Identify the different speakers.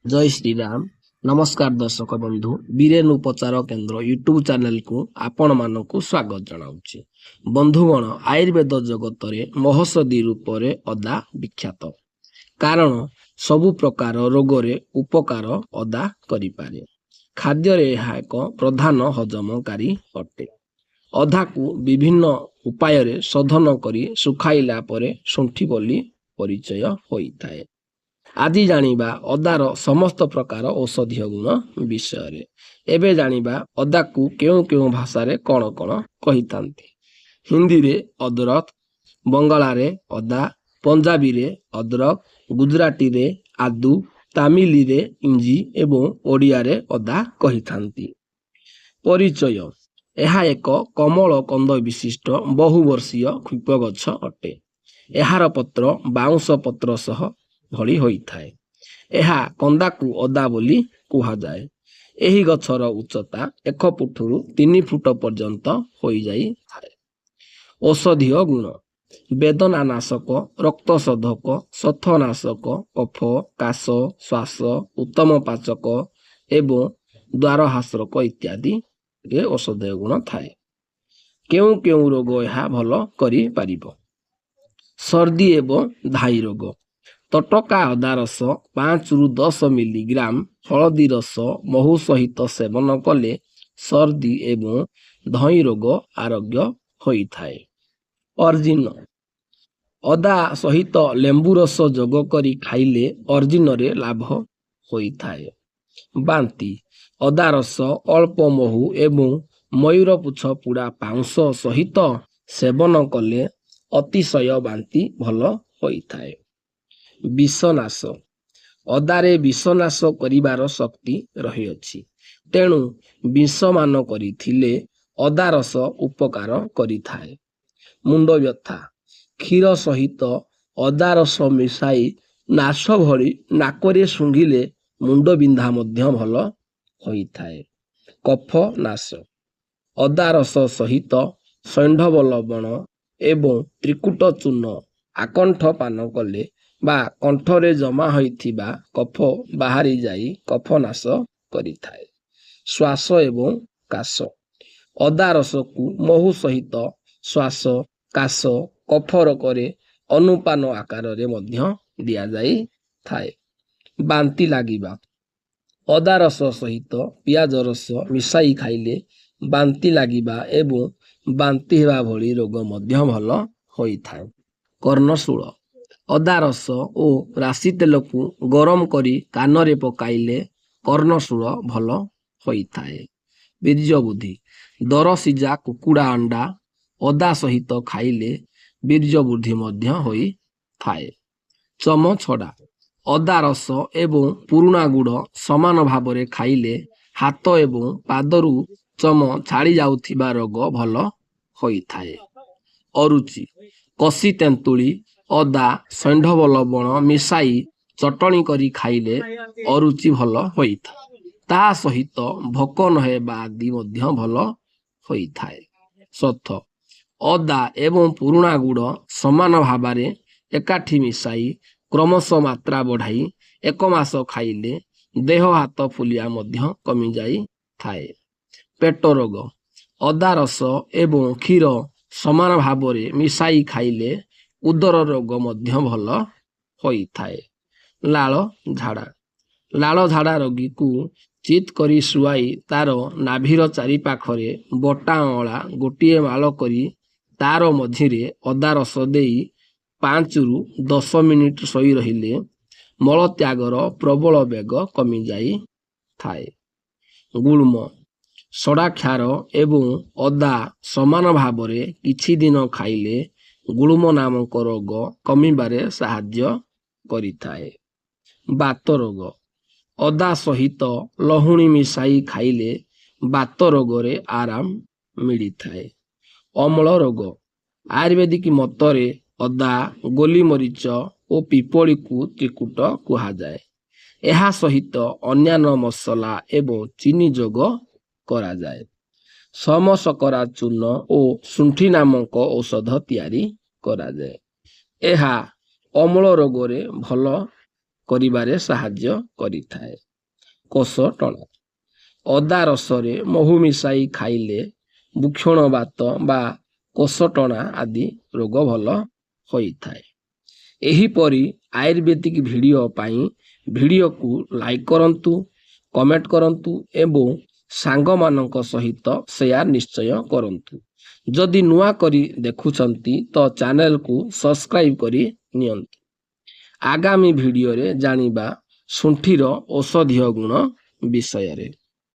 Speaker 1: जय श्री राम। नमस्कार दर्शक बंधु, बीरेन उपचार केन्द्र यूट्यूब चैनल को आपण मानक स्वागत जनाऊँगी। बंधुगण, आयुर्वेद जगत रे महौषधि रूप रे अदा विख्यात। कारण सबु प्रकार रोग रे उपकार अदा करि पारे। खाद्य रे यह एक प्रधान हजमकारी अटे। अदा को विभिन्न उपाय रे शोधन करी सुखाइला परे शुंठी बोली परिचय होइथाए। आदि जानिबा अदार समस्त प्रकार औषधीय गुण विषय। एबे जानिबा अदा को केउ केउ भाषा रे कौन कौन कही थांती। हिंदी रे अदरक, बंगाला रे अदा, पंजाबी रे अदरक, गुजराती रे आदु, तामिली रे इंजी एवं ओडिया रे अदा कही थांती। परिचय: यह एक कमल कंद विशिष्ट बहुवर्षीय क्षिप गछ अटे। एहार पत्र बाउंश पत्र सह भली होइथाए। ଏହା କନ୍ଦାକୁ ଅଦା ବୋଲି କୁହାଯାଏ। ଏହି ଗଛର ଉଚ୍ଚତା 1 ଫୁଟରୁ 3 ଫୁଟ ପର୍ଯ୍ୟନ୍ତ ହୋଇଯାଇଥାଏ। ଔଷଧୀୟ ଗୁଣ: ବେଦନାନାଶକ, ରକ୍ତଶୋଧକ, ଶୋଥନାଶକ, କଫ, କାଶ, ଶ୍ୱାସ, ଉତ୍ତମ ପାଚକ ଏବଂ ଦ୍ୱାରହାସକ ଇତ୍ୟାଦି ଔଷଧୀୟ ଗୁଣ ଥାଏ। କେଉଁ କେଉଁ ରୋଗ ଏହା ଭଲ କରିପାରିବ? ସର୍ଦ୍ଦି ଏବଂ ଧାଇ ରୋଗ। ତଟକା ଅଦା ରସ 5 ରୁ 10 ମିଲିଗ୍ରାମ ହଳଦୀ ରସ ମହୁ ସହିତ ସେବନ କଲେ ସର୍ଦ୍ଦି ଏବଂ ଧଇଁ ରୋଗ ଆରୋଗ୍ୟ ହୋଇଥାଏ। ଅର୍ଜିନ: ଅଦା ସହିତ ଲେମ୍ବୁ ରସ ଯୋଗ କରି ଖାଇଲେ ଅର୍ଜିନରେ ଲାଭ ହୋଇଥାଏ। ବାନ୍ତି: ଅଦା ରସ, ଅଳ୍ପ ମହୁ ଏବଂ ମୟୂର ପୁଚ୍ଛ ପୋଡ଼ା ପାଉଁଶ ସହିତ ସେବନ କଲେ ଅତିଶୟ ବାନ୍ତି ଭଲ ହୋଇଥାଏ। ବିଷନାଶ: ଅଦାରେ ବିଷନାଶ କରିବାର ଶକ୍ତି ରହିଅଛି। ତେଣୁ ବିଷମାନ କରିଥିଲେ ଅଦା ରସ ଉପକାର କରିଥାଏ। ମୁଣ୍ଡ ବ୍ୟଥା: କ୍ଷୀର ସହିତ ଅଦା ରସ ମିଶାଇ ନାଶ ଭଳି ନାକରେ ଶୁଙ୍ଘିଲେ ମୁଣ୍ଡ ବିନ୍ଧା ମଧ୍ୟ ଭଲ ହୋଇଥାଏ। କଫ ନାଶ: ଅଦା ରସ ସହିତ ସୈନ୍ଧବ ଲବଣ ଏବଂ ତ୍ରିକୁଟ ଚୂର୍ଣ୍ଣ ଆକଣ୍ଠ ପାନ କଲେ ବା କଣ୍ଠରେ ଜମା ହୋଇଥିବା କଫ ବାହାରି ଯାଇ କଫ ନାଶ କରିଥାଏ। ଶ୍ୱାସ ଏବଂ କାଶ: ଅଦା ରସକୁ ମହୁ ସହିତ ଶ୍ୱାସ, କାଶ, କଫ ରୋଗରେ ଅନୁପାନ ଆକାରରେ ମଧ୍ୟ ଦିଆଯାଇଥାଏ। ବାନ୍ତି ଲାଗିବା: ଅଦା ରସ ସହିତ ପିଆଜ ରସ ମିଶାଇ ଖାଇଲେ ବାନ୍ତି ଲାଗିବା ଏବଂ ବାନ୍ତି ହେବା ଭଳି ରୋଗ ମଧ୍ୟ ଭଲ ହୋଇଥାଏ। କର୍ଣ୍ଣଶୂଳ: ଅଦା ରସ ଓ ରାଶି ତେଲକୁ ଗରମ କରି କାନରେ ପକାଇଲେ କର୍ଣ୍ଣଶୂଳ ଭଲ ହୋଇଥାଏ। ବୀର୍ଯ୍ୟ ବୃଦ୍ଧି: ଦରସିଝା କୁକୁଡ଼ା ଅଣ୍ଡା ଅଦା ସହିତ ଖାଇଲେ ବୀର୍ଯ୍ୟ ବୃଦ୍ଧି ମଧ୍ୟ ହୋଇଥାଏ। ଚମ ଛଡ଼ା: ଅଦା ରସ ଏବଂ ପୁରୁଣା ଗୁଡ଼ ସମାନ ଭାବରେ ଖାଇଲେ ହାତ ଏବଂ ପାଦରୁ ଚମ ଛାଡ଼ି ଯାଉଥିବା ରୋଗ ଭଲ ହୋଇଥାଏ। ଅରୁଚି: କଷି ତେନ୍ତୁଳି, ଅଦା, ସୈନ୍ଧବ ଲବଣ ମିଶାଇ ଚଟଣି କରି ଖାଇଲେ ଅରୁଚି ଭଲ ହୋଇଥାଏ। ତା ସହିତ ଭୋକ ନହେବା ଆଦି ମଧ୍ୟ ଭଲ ହୋଇଥାଏ। ଶୋଥ: ଅଦା ଏବଂ ପୁରୁଣା ଗୁଡ଼ ସମାନ ଭାବରେ ଏକାଠି ମିଶାଇ କ୍ରମଶଃ ମାତ୍ରା ବଢ଼ାଇ 1 ମାସ ଖାଇଲେ ଦେହ ହାତ ଫୁଲିବା ମଧ୍ୟ କମିଯାଇଥାଏ। ପେଟ ରୋଗ: ଅଦା ରସ ଏବଂ କ୍ଷୀର ସମାନ ଭାବରେ ମିଶାଇ ଖାଇଲେ ଉଦର ରୋଗ ମଧ୍ୟ ଭଲ ହୋଇଥାଏ। ଲାଳ ଝାଡ଼ା: ଲାଳ ଝାଡ଼ା ରୋଗୀକୁ ଚିତ୍ କରି ଶୁଆଇ ତାର ନାଭିର ଚାରିପାଖରେ ବଟା ଅଁଳା ଗୋଟିଏ ମାଳ କରି ତାର ମଝିରେ ଅଦା ରସ ଦେଇ 5 ରୁ 10 ମିନିଟ ଶୋଇ ରହିଲେ ମଳତ୍ୟାଗର ପ୍ରବଳ ବେଗ କମିଯାଇଥାଏ। ଗୁଳ୍ମ: ସଦାକ୍ଷାର ଏବଂ ଅଦା ସମାନ ଭାବରେ କିଛି ଦିନ ଖାଇଲେ ଗୁଳ୍ମ ନାମକ ରୋଗ କମିବାରେ ସାହାଯ୍ୟ କରିଥାଏ। ବାତ ରୋଗ: ଅଦା ସହିତ ଲହୁଣୀ ମିଶାଇ ଖାଇଲେ ବାତ ରୋଗରେ ଆରାମ ମିଳିଥାଏ। ଅମ୍ଳ ରୋଗ: ଆୟୁର୍ବେଦିକ ମତରେ ଅଦା, ଗୋଲିମରିଚ ଓ ପିପଳିକୁ ତ୍ରିକୁଟ କୁହାଯାଏ। ଏହା ସହିତ ଅନ୍ୟାନ୍ୟ ମସଲା ଏବଂ ଚିନି ଯୋଗ କରାଯାଏ। ସମଶକରା ଚୂର୍ଣ୍ଣ ଓ ଶୁଣ୍ଠି ନାମକ ଔଷଧ ତିଆରି କରାଯାଏ। ଏହା ଅମ୍ଳ ରୋଗରେ ଭଲ କରିବାରେ ସାହାଯ୍ୟ କରିଥାଏ। କୋଷ ଟଣା। ଅଦା ରସରେ ମହୁ ମିଶାଇ ଖାଇଲେ ବୁକ୍ଷଣବାତ ବା କୋଷ ଟଣା ଆଦି ରୋଗ ଭଲ ହୋଇଥାଏ। ଏହିପରି ଆୟୁର୍ବେଦିକ ଭିଡ଼ିଓ ପାଇଁ ଭିଡ଼ିଓକୁ ଲାଇକ୍ କରନ୍ତୁ, କମେଣ୍ଟ କରନ୍ତୁ ଏବଂ ସାଙ୍ଗମାନଙ୍କ ସହିତ ସେୟାର ନିଶ୍ଚୟ କରନ୍ତୁ। ଯଦି ନୂଆ କରି ଦେଖୁଛନ୍ତି ତ ଚ୍ୟାନେଲକୁ ସବସ୍କ୍ରାଇବ୍ କରି ନିଅନ୍ତୁ। ଆଗାମୀ ଭିଡ଼ିଓରେ ଜାଣିବା ଶୁଣ୍ଠିର ଔଷଧୀୟ ଗୁଣ ବିଷୟରେ।